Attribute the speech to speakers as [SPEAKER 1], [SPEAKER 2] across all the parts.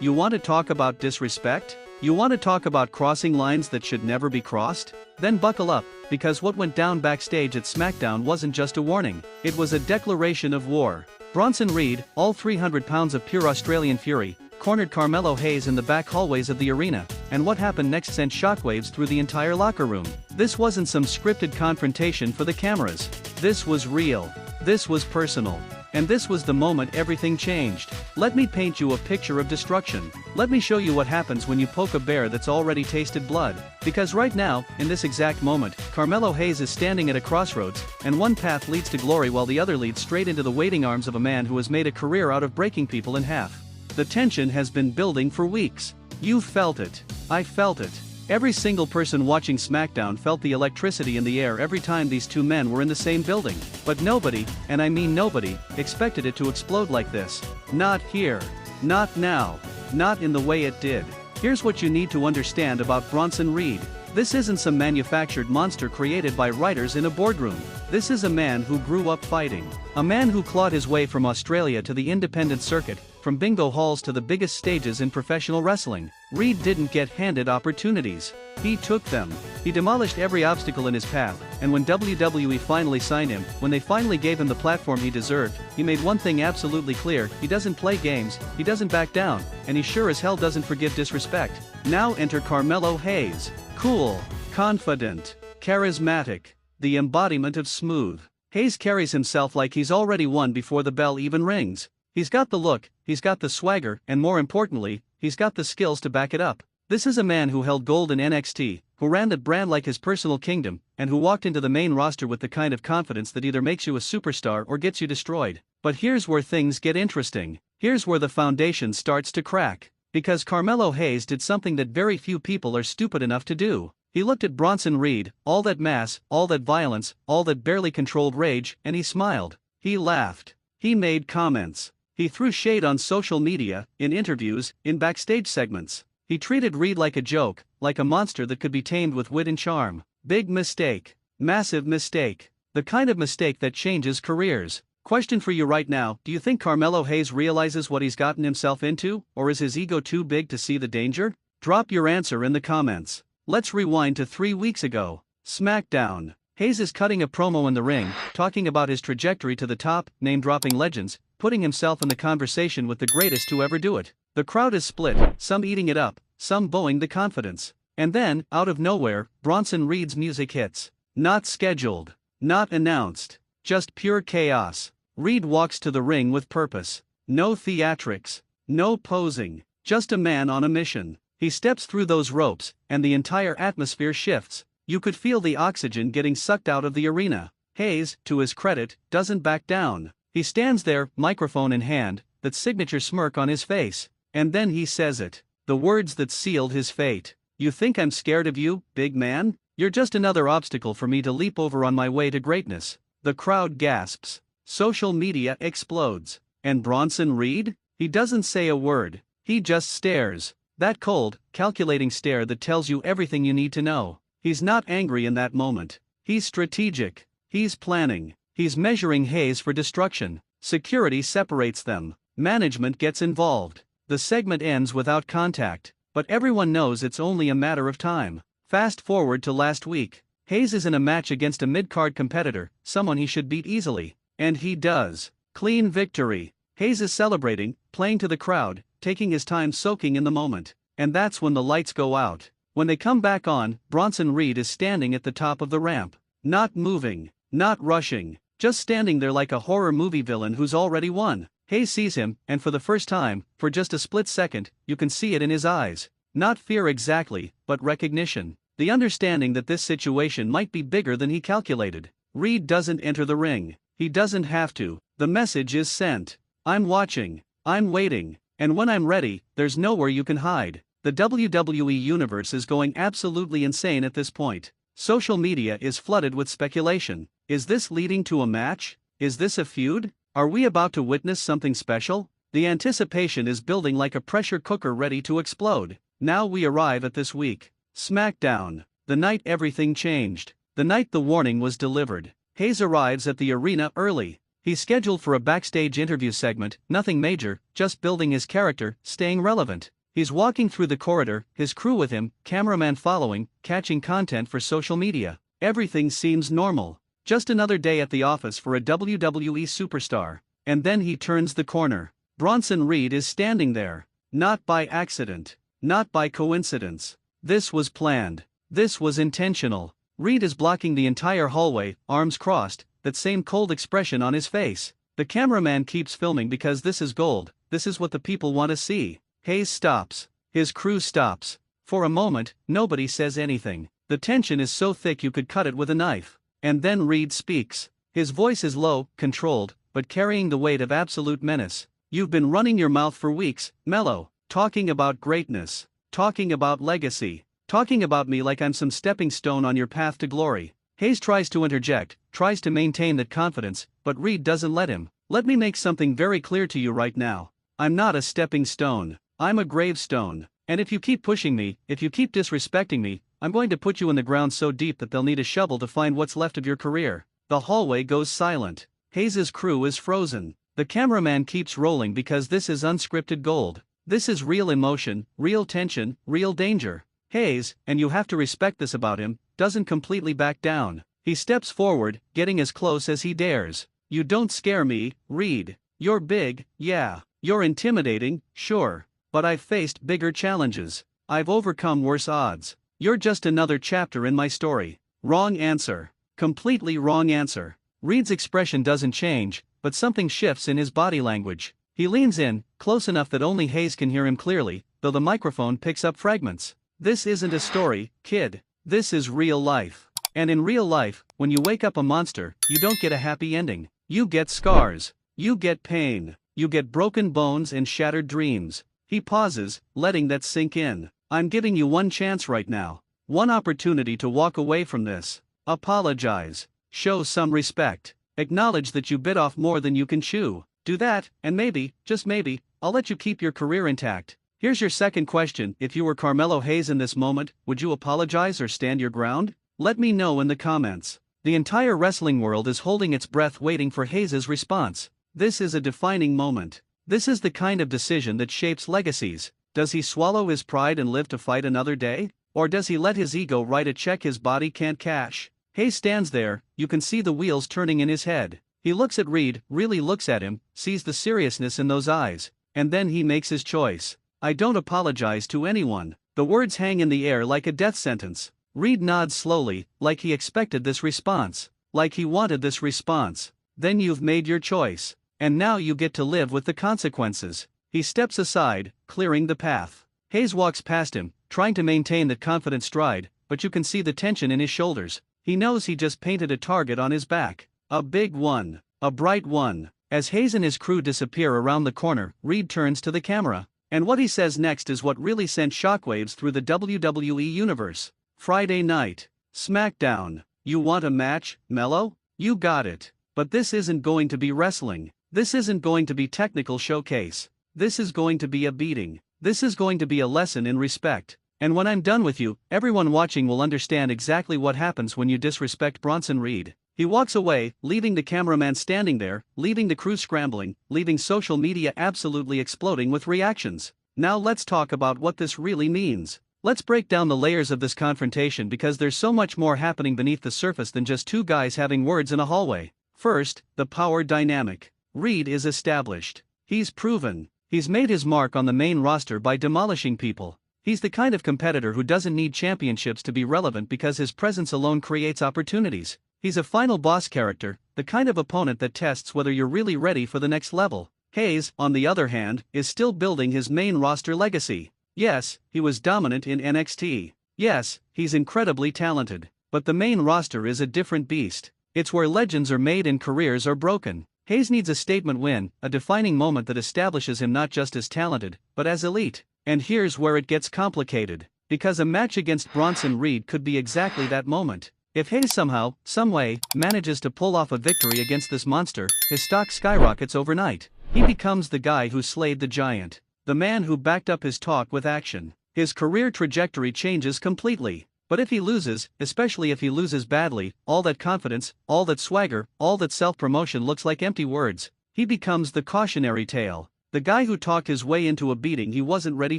[SPEAKER 1] You want to talk about disrespect? You want to talk about crossing lines that should never be crossed? Then buckle up, because what went down backstage at SmackDown wasn't just a warning, it was a declaration of war. Bronson Reed, all 300 pounds of pure Australian fury, cornered Carmelo Hayes in the back hallways of the arena, and what happened next sent shockwaves through the entire locker room. This wasn't some scripted confrontation for the cameras. This was real. This was personal. And this was the moment everything changed. Let me paint you a picture of destruction. Let me show you what happens when you poke a bear that's already tasted blood. Because right now, in this exact moment, Carmelo Hayes is standing at a crossroads, and one path leads to glory while the other leads straight into the waiting arms of a man who has made a career out of breaking people in half. The tension has been building for weeks. You felt it. I felt it. Every single person watching SmackDown felt the electricity in the air every time these two men were in the same building. But nobody, and I mean nobody, expected it to explode like this. Not here. Not now. Not in the way it did. Here's what you need to understand about Bronson Reed. This isn't some manufactured monster created by writers in a boardroom. This is a man who grew up fighting. A man who clawed his way from Australia to the independent circuit, from bingo halls to the biggest stages in professional wrestling. Reed didn't get handed opportunities. He took them. He demolished every obstacle in his path, and when WWE finally signed him, when they finally gave him the platform he deserved, he made one thing absolutely clear: he doesn't play games, he doesn't back down, and he sure as hell doesn't forgive disrespect. Now enter Carmelo Hayes. Cool, confident, charismatic, the embodiment of smooth. Hayes carries himself like he's already won before the bell even rings. He's got the look, he's got the swagger, and more importantly, he's got the skills to back it up. This is a man who held gold in NXT, who ran that brand like his personal kingdom, and who walked into the main roster with the kind of confidence that either makes you a superstar or gets you destroyed. But here's where things get interesting. Here's where the foundation starts to crack. Because Carmelo Hayes did something that very few people are stupid enough to do. He looked at Bronson Reed, all that mass, all that violence, all that barely controlled rage, and he smiled. He laughed. He made comments. He threw shade on social media, in interviews, in backstage segments. He treated Reed like a joke, like a monster that could be tamed with wit and charm. Big mistake. Massive mistake. The kind of mistake that changes careers. Question for you right now: do you think Carmelo Hayes realizes what he's gotten himself into, or is his ego too big to see the danger? Drop your answer in the comments. Let's rewind to 3 weeks ago. SmackDown. Hayes is cutting a promo in the ring, talking about his trajectory to the top, name-dropping legends, putting himself in the conversation with the greatest to ever do it. The crowd is split, some eating it up, some bowing the confidence. And then, out of nowhere, Bronson Reed's music hits. Not scheduled. Not announced. Just pure chaos. Reed walks to the ring with purpose. No theatrics. No posing. Just a man on a mission. He steps through those ropes, and the entire atmosphere shifts. You could feel the oxygen getting sucked out of the arena. Hayes, to his credit, doesn't back down. He stands there, microphone in hand, that signature smirk on his face. And then he says it. The words that sealed his fate. You think I'm scared of you, big man? You're just another obstacle for me to leap over on my way to greatness. The crowd gasps. Social media explodes. And Bronson Reed? He doesn't say a word. He just stares. That cold, calculating stare that tells you everything you need to know. He's not angry in that moment. He's strategic. He's planning. He's measuring Hayes for destruction. Security separates them. Management gets involved. The segment ends without contact, but everyone knows it's only a matter of time. Fast forward to last week. Hayes is in a match against a mid-card competitor, someone he should beat easily. And he does. Clean victory. Hayes is celebrating, playing to the crowd, taking his time soaking in the moment. And that's when the lights go out. When they come back on, Bronson Reed is standing at the top of the ramp. Not moving. Not rushing. Just standing there like a horror movie villain who's already won. Hayes sees him, and for the first time, for just a split second, you can see it in his eyes. Not fear exactly, but recognition. The understanding that this situation might be bigger than he calculated. Reed doesn't enter the ring. He doesn't have to. The message is sent. I'm watching. I'm waiting. And when I'm ready, there's nowhere you can hide. The WWE universe is going absolutely insane at this point. Social media is flooded with speculation. Is this leading to a match? Is this a feud? Are we about to witness something special? The anticipation is building like a pressure cooker ready to explode. Now we arrive at this week. SmackDown. The night everything changed. The night the warning was delivered. Hayes arrives at the arena early. He's scheduled for a backstage interview segment, nothing major, just building his character, staying relevant. He's walking through the corridor, his crew with him, cameraman following, catching content for social media. Everything seems normal. Just another day at the office for a WWE superstar. And then he turns the corner. Bronson Reed is standing there. Not by accident. Not by coincidence. This was planned. This was intentional. Reed is blocking the entire hallway, arms crossed, that same cold expression on his face. The cameraman keeps filming because this is gold, this is what the people want to see. Hayes stops. His crew stops. For a moment, nobody says anything. The tension is so thick you could cut it with a knife. And then Reed speaks. His voice is low, controlled, but carrying the weight of absolute menace. You've been running your mouth for weeks, Melo, talking about greatness, talking about legacy, talking about me like I'm some stepping stone on your path to glory. Hayes tries to interject, tries to maintain that confidence, but Reed doesn't let him. Let me make something very clear to you right now. I'm not a stepping stone. I'm a gravestone. And if you keep pushing me, if you keep disrespecting me, I'm going to put you in the ground so deep that they'll need a shovel to find what's left of your career. The hallway goes silent. Hayes' crew is frozen. The cameraman keeps rolling because this is unscripted gold. This is real emotion, real tension, real danger. Hayes, and you have to respect this about him, doesn't completely back down. He steps forward, getting as close as he dares. You don't scare me, Reed. You're big, yeah. You're intimidating, sure. But I've faced bigger challenges. I've overcome worse odds. You're just another chapter in my story. Wrong answer. Completely wrong answer. Reed's expression doesn't change, but something shifts in his body language. He leans in, close enough that only Hayes can hear him clearly, though the microphone picks up fragments. This isn't a story, kid. This is real life. And in real life, when you wake up a monster, you don't get a happy ending. You get scars. You get pain. You get broken bones and shattered dreams. He pauses, letting that sink in. I'm giving you one chance right now. One opportunity to walk away from this. Apologize. Show some respect. Acknowledge that you bit off more than you can chew. Do that, and maybe, just maybe, I'll let you keep your career intact. Here's your second question. If you were Carmelo Hayes in this moment, would you apologize or stand your ground? Let me know in the comments. The entire wrestling world is holding its breath waiting for Hayes' response. This is a defining moment. This is the kind of decision that shapes legacies. Does he swallow his pride and live to fight another day? Or does he let his ego write a check his body can't cash? Hayes stands there, you can see the wheels turning in his head. He looks at Reed, really looks at him, sees the seriousness in those eyes. And then he makes his choice. I don't apologize to anyone. The words hang in the air like a death sentence. Reed nods slowly, like he expected this response. Like he wanted this response. Then you've made your choice. And now you get to live with the consequences. He steps aside, clearing the path. Hayes walks past him, trying to maintain that confident stride, but you can see the tension in his shoulders. He knows he just painted a target on his back. A big one. A bright one. As Hayes and his crew disappear around the corner, Reed turns to the camera. And what he says next is what really sent shockwaves through the WWE universe. Friday night. SmackDown. You want a match, Melo? You got it. But this isn't going to be wrestling. This isn't going to be technical showcase. This is going to be a beating. This is going to be a lesson in respect. And when I'm done with you, everyone watching will understand exactly what happens when you disrespect Bronson Reed. He walks away, leaving the cameraman standing there, leaving the crew scrambling, leaving social media absolutely exploding with reactions. Now let's talk about what this really means. Let's break down the layers of this confrontation because there's so much more happening beneath the surface than just two guys having words in a hallway. First, the power dynamic. Reed is established. He's proven. He's made his mark on the main roster by demolishing people. He's the kind of competitor who doesn't need championships to be relevant because his presence alone creates opportunities. He's a final boss character, the kind of opponent that tests whether you're really ready for the next level. Hayes, on the other hand, is still building his main roster legacy. Yes, he was dominant in NXT. Yes, he's incredibly talented. But the main roster is a different beast. It's where legends are made and careers are broken. Hayes needs a statement win, a defining moment that establishes him not just as talented, but as elite. And here's where it gets complicated. Because a match against Bronson Reed could be exactly that moment. If Hayes somehow, someway, manages to pull off a victory against this monster, his stock skyrockets overnight. He becomes the guy who slayed the giant. The man who backed up his talk with action. His career trajectory changes completely. But if he loses, especially if he loses badly, all that confidence, all that swagger, all that self-promotion looks like empty words. He becomes the cautionary tale, the guy who talked his way into a beating he wasn't ready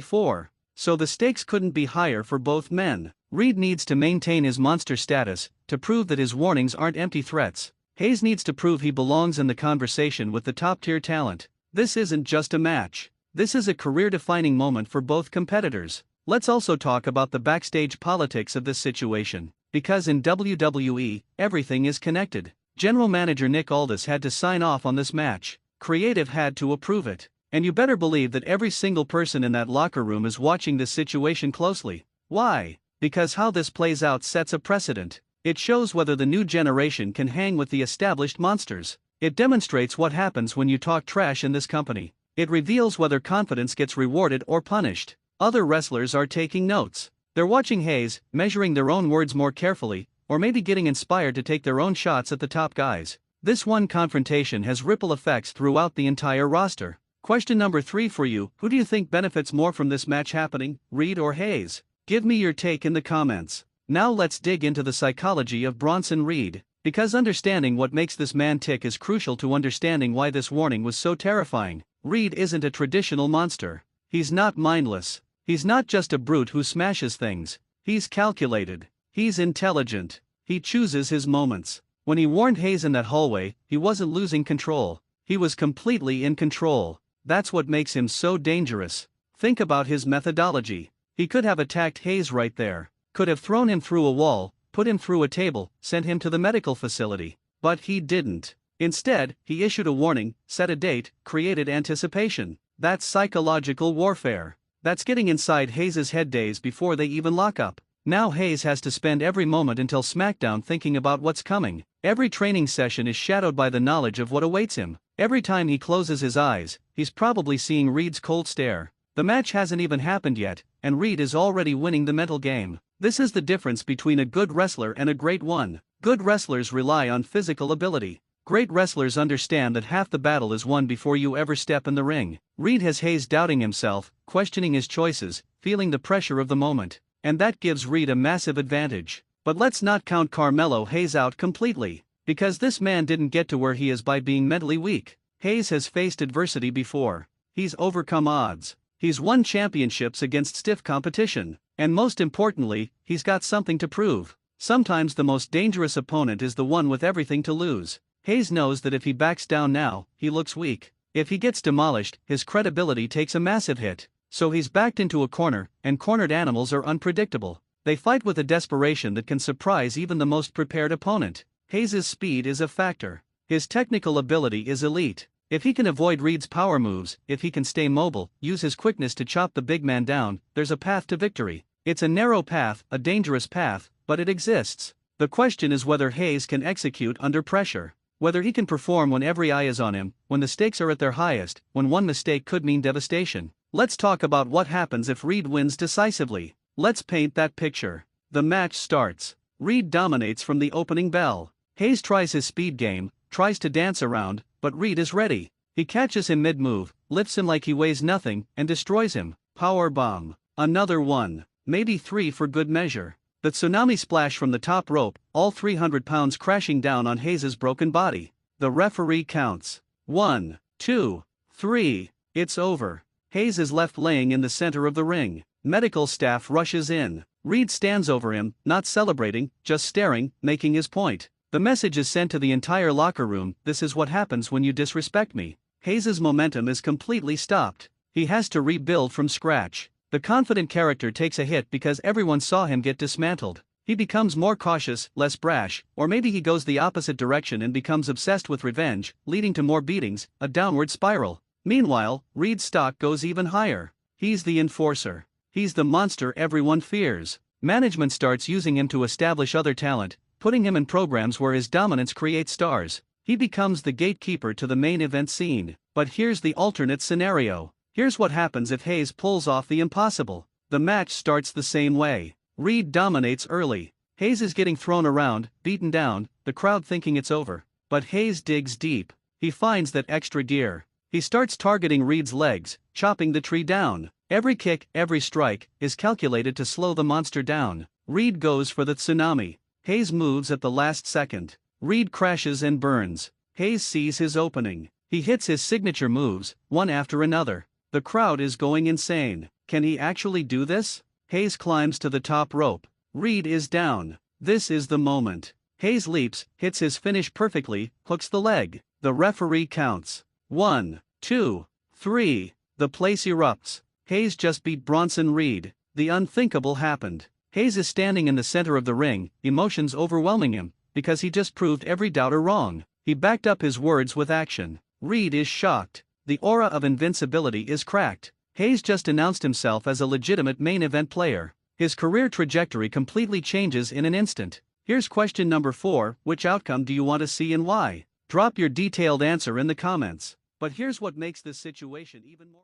[SPEAKER 1] for. So the stakes couldn't be higher for both men. Reed needs to maintain his monster status, to prove that his warnings aren't empty threats. Hayes needs to prove he belongs in the conversation with the top-tier talent. This isn't just a match. This is a career-defining moment for both competitors. Let's also talk about the backstage politics of this situation, because in WWE, everything is connected. General Manager Nick Aldis had to sign off on this match. Creative had to approve it. And you better believe that every single person in that locker room is watching this situation closely. Why? Because how this plays out sets a precedent. It shows whether the new generation can hang with the established monsters. It demonstrates what happens when you talk trash in this company. It reveals whether confidence gets rewarded or punished. Other wrestlers are taking notes. They're watching Hayes, measuring their own words more carefully, or maybe getting inspired to take their own shots at the top guys. This one confrontation has ripple effects throughout the entire roster. Question number 3 for you: who do you think benefits more from this match happening, Reed or Hayes? Give me your take in the comments. Now let's dig into the psychology of Bronson Reed, because understanding what makes this man tick is crucial to understanding why this warning was so terrifying. Reed isn't a traditional monster. He's not mindless. He's not just a brute who smashes things. He's calculated. He's intelligent. He chooses his moments. When he warned Hayes in that hallway, he wasn't losing control. He was completely in control. That's what makes him so dangerous. Think about his methodology. He could have attacked Hayes right there, could have thrown him through a wall, put him through a table, sent him to the medical facility. But he didn't. Instead, he issued a warning, set a date, created anticipation. That's psychological warfare. That's getting inside Hayes' head days before they even lock up. Now Hayes has to spend every moment until SmackDown thinking about what's coming. Every training session is shadowed by the knowledge of what awaits him. Every time he closes his eyes, he's probably seeing Reed's cold stare. The match hasn't even happened yet, and Reed is already winning the mental game. This is the difference between a good wrestler and a great one. Good wrestlers rely on physical ability. Great wrestlers understand that half the battle is won before you ever step in the ring. Reed has Hayes doubting himself, questioning his choices, feeling the pressure of the moment. And that gives Reed a massive advantage. But let's not count Carmelo Hayes out completely, because this man didn't get to where he is by being mentally weak. Hayes has faced adversity before. He's overcome odds. He's won championships against stiff competition. And most importantly, he's got something to prove. Sometimes the most dangerous opponent is the one with everything to lose. Hayes knows that if he backs down now, he looks weak. If he gets demolished, his credibility takes a massive hit. So he's backed into a corner, and cornered animals are unpredictable. They fight with a desperation that can surprise even the most prepared opponent. Hayes' speed is a factor. His technical ability is elite. If he can avoid Reed's power moves, if he can stay mobile, use his quickness to chop the big man down, there's a path to victory. It's a narrow path, a dangerous path, but it exists. The question is whether Hayes can execute under pressure. Whether he can perform when every eye is on him, when the stakes are at their highest, when one mistake could mean devastation. Let's talk about what happens if Reed wins decisively. Let's paint that picture. The match starts. Reed dominates from the opening bell. Hayes tries his speed game, tries to dance around, but Reed is ready. He catches him mid-move, lifts him like he weighs nothing, and destroys him. Power bomb. Another one. Maybe 3 for good measure. The tsunami splash from the top rope, all 300 pounds crashing down on Hayes' broken body. The referee counts. 1, 2, 3. It's over. Hayes is left laying in the center of the ring. Medical staff rushes in. Reed stands over him, not celebrating, just staring, making his point. The message is sent to the entire locker room: this is what happens when you disrespect me. Hayes' momentum is completely stopped. He has to rebuild from scratch. The confident character takes a hit because everyone saw him get dismantled. He becomes more cautious, less brash, or maybe he goes the opposite direction and becomes obsessed with revenge, leading to more beatings, a downward spiral. Meanwhile, Reed's stock goes even higher. He's the enforcer. He's the monster everyone fears. Management starts using him to establish other talent, putting him in programs where his dominance creates stars. He becomes the gatekeeper to the main event scene. But here's the alternate scenario. Here's what happens if Hayes pulls off the impossible. The match starts the same way. Reed dominates early. Hayes is getting thrown around, beaten down, the crowd thinking it's over. But Hayes digs deep. He finds that extra gear. He starts targeting Reed's legs, chopping the tree down. Every kick, every strike, is calculated to slow the monster down. Reed goes for the tsunami. Hayes moves at the last second. Reed crashes and burns. Hayes sees his opening. He hits his signature moves, one after another. The crowd is going insane. Can he actually do this? Hayes climbs to the top rope. Reed is down. This is the moment. Hayes leaps, hits his finish perfectly, hooks the leg. The referee counts. 1, 2, 3. The place erupts. Hayes just beat Bronson Reed. The unthinkable happened. Hayes is standing in the center of the ring, emotions overwhelming him, because he just proved every doubter wrong. He backed up his words with action. Reed is shocked. The aura of invincibility is cracked. Hayes just announced himself as a legitimate main event player. His career trajectory completely changes in an instant. Here's question number 4, which outcome do you want to see and why? Drop your detailed answer in the comments. But here's what makes this situation even more